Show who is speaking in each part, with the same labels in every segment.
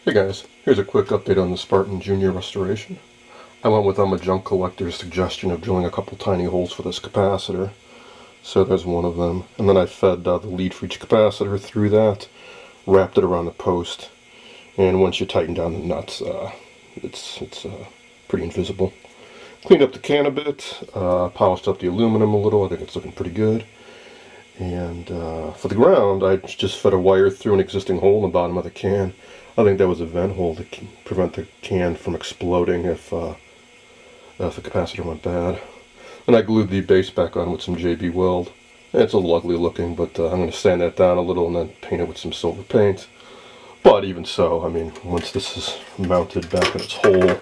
Speaker 1: Hey guys, here's a quick update on the Sparton Jr restoration. I went with a junk collector's suggestion of drilling a couple tiny holes for this capacitor. So there's one of them. And then I fed the lead for each capacitor through that, wrapped it around the post, and once you tighten down the nuts, it's pretty invisible. Cleaned up the can a bit, polished up the aluminum a little. I think it's looking pretty good. And for the ground, I just fed a wire through an existing hole in the bottom of the can. I think that was a vent hole to prevent the can from exploding if the capacitor went bad. And I glued the base back on with some JB Weld. It's a little ugly looking, but I'm going to sand that down a little and then paint it with some silver paint. But even so, I mean, once this is mounted back in its hole,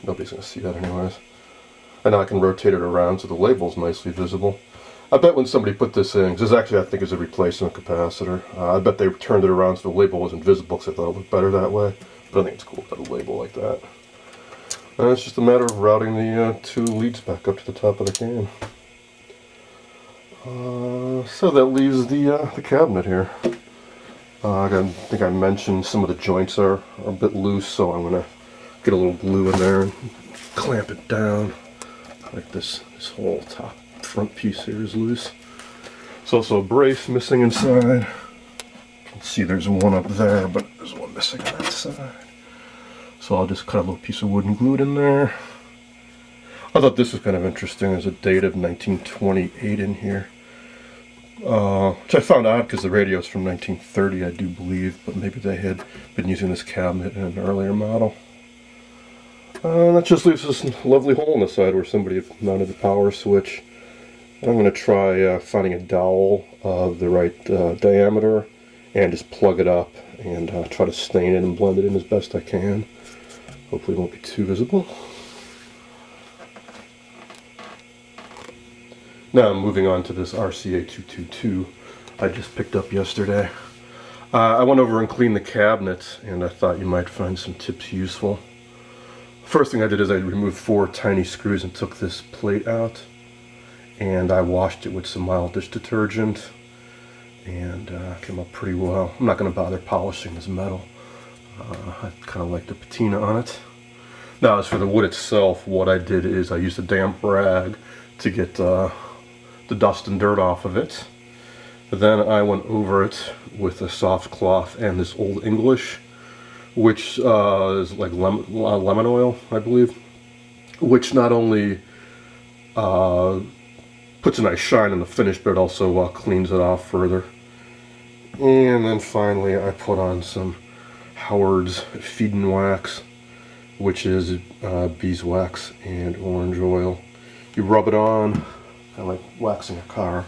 Speaker 1: nobody's going to see that anyways. And now I can rotate it around so the label's nicely visible. I bet when somebody put this in, because this actually I think is a replacement capacitor, I bet they turned it around so the label wasn't visible because I thought it looked better that way. But I think it's cool to have a label like that. And it's just a matter of routing the two leads back up to the top of the can. So that leaves the cabinet here. I think I mentioned some of the joints are a bit loose, so I'm going to get a little glue in there and clamp it down. Like this whole top front piece here is loose. There's also a brace missing inside. You can see there's one up there, but there's one missing on that side. So I'll just cut a little piece of wood and glue it in there. I thought this was kind of interesting. There's a date of 1928 in here. Which I found odd because the radio is from 1930, I do believe, but maybe they had been using this cabinet in an earlier model. That just leaves this lovely hole in the side where somebody had mounted the power switch. I'm going to try finding a dowel of the right diameter and just plug it up and try to stain it and blend it in as best I can. Hopefully it won't be too visible. Now I'm moving on to this RCA 222 I just picked up yesterday. I went over and cleaned the cabinet and I thought you might find some tips useful. First thing I did is I removed 4 tiny screws and took this plate out. And I washed it with some mild dish detergent. And came up pretty well. I'm not going to bother polishing this metal. I kind of like the patina on it. Now as for the wood itself, what I did is I used a damp rag to get the dust and dirt off of it. Then I went over it with a soft cloth and this Old English, which is like lemon oil, I believe, which not only puts a nice shine in the finish, but it also cleans it off further. And then finally I put on some Howard's Feed-In Wax, which is beeswax and orange oil. You rub it on, kind of like waxing a car.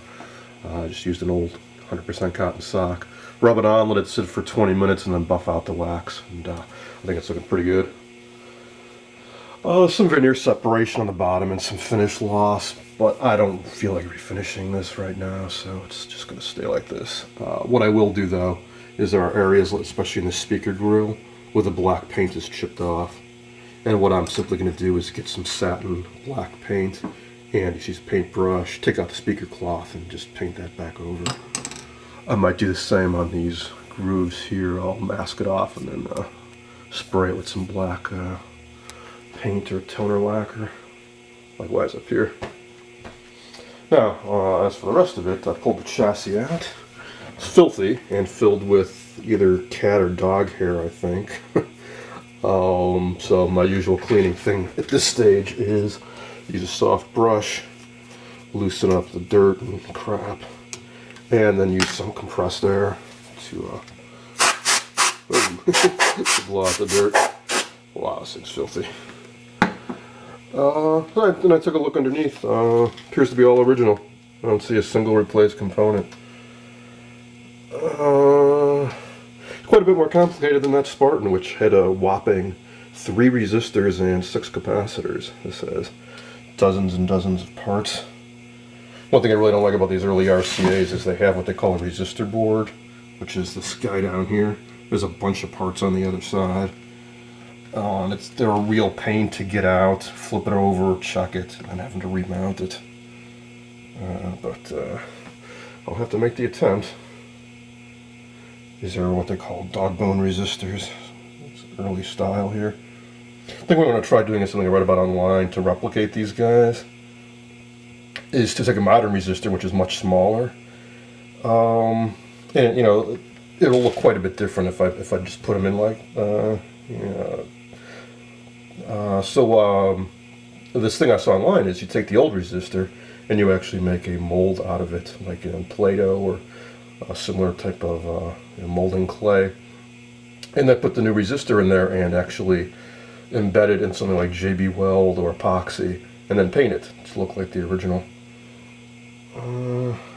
Speaker 1: I just used an old 100% cotton sock. Rub it on, let it sit for 20 minutes, and then buff out the wax. And I think it's looking pretty good. Some veneer separation on the bottom and some finish loss, but I don't feel like refinishing this right now, so it's just going to stay like this. What I will do though is there are areas, especially in the speaker grill, where the black paint is chipped off. And what I'm simply going to do is get some satin black paint and just use a paintbrush, take out the speaker cloth and just paint that back over. I might do the same on these grooves here. I'll mask it off and then spray it with some black paint or toner lacquer, likewise up here. Now, as for the rest of it, I pulled the chassis out. It's filthy and filled with either cat or dog hair, I think. So my usual cleaning thing at this stage is use a soft brush, loosen up the dirt and crap, and then use some compressed air to blow out the dirt. Wow, this thing's filthy. Then I took a look underneath. Appears to be all original. I don't see a single replaced component. Quite a bit more complicated than that Spartan, which had a whopping 3 resistors and 6 capacitors. This has dozens and dozens of parts. One thing I really don't like about these early RCAs is they have what they call a resistor board, which is this guy down here. There's a bunch of parts on the other side. And they're a real pain to get out, flip it over, chuck it, and then having to remount it. But I'll have to make the attempt. These are what they call dog bone resistors. It's early style here. I think what I'm going to try doing is something I read about online to replicate these guys. Is to take a modern resistor, which is much smaller, and you know, it'll look quite a bit different if I just put them in like. This thing I saw online is you take the old resistor and you actually make a mold out of it, like in Play-Doh or a similar type of molding clay, and then put the new resistor in there and actually embed it in something like JB Weld or epoxy, and then paint it to look like the original.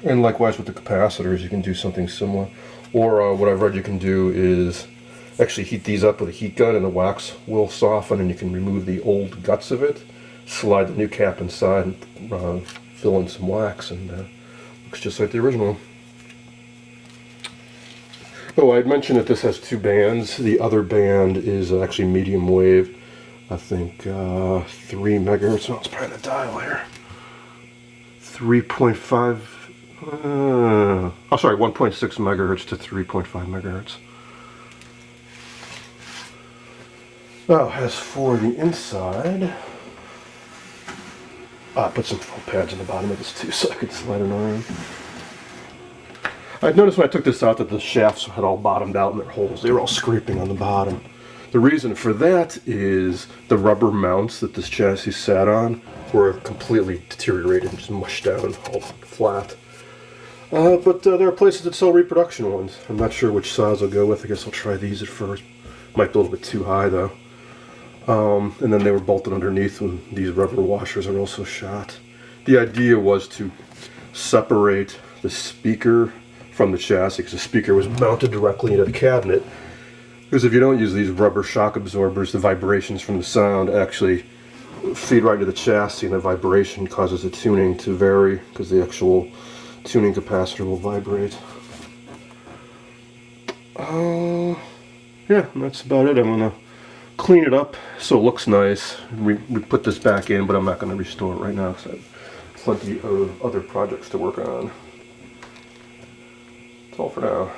Speaker 1: And likewise with the capacitors, you can do something similar. Or what I've read you can do is actually heat these up with a heat gun, and the wax will soften, and you can remove the old guts of it, slide the new cap inside, and fill in some wax, and looks just like the original. Oh, I had mentioned that this has two bands. The other band is actually medium wave. I think 3 megahertz. No, let's try the dial here. 3.5. Oh, sorry, 1.6 megahertz to 3.5 megahertz. Now, as for the inside, I put some foam pads in the bottom of this too, so I could slide it around. I noticed when I took this out that the shafts had all bottomed out in their holes. They were all scraping on the bottom. The reason for that is the rubber mounts that this chassis sat on were completely deteriorated and just mushed down all flat. But there are places that sell reproduction ones. I'm not sure which size I'll go with. I guess I'll try these at first. Might be a little bit too high though. And then they were bolted underneath, and these rubber washers are also shot. The idea was to separate the speaker from the chassis, because the speaker was mounted directly into the cabinet. Because if you don't use these rubber shock absorbers, the vibrations from the sound actually feed right into the chassis, and the vibration causes the tuning to vary, because the actual tuning capacitor will vibrate. Yeah, that's about it. I'm going to clean it up so it looks nice. We put this back in, but I'm not going to restore it right now because I have plenty of other projects to work on. That's all for now.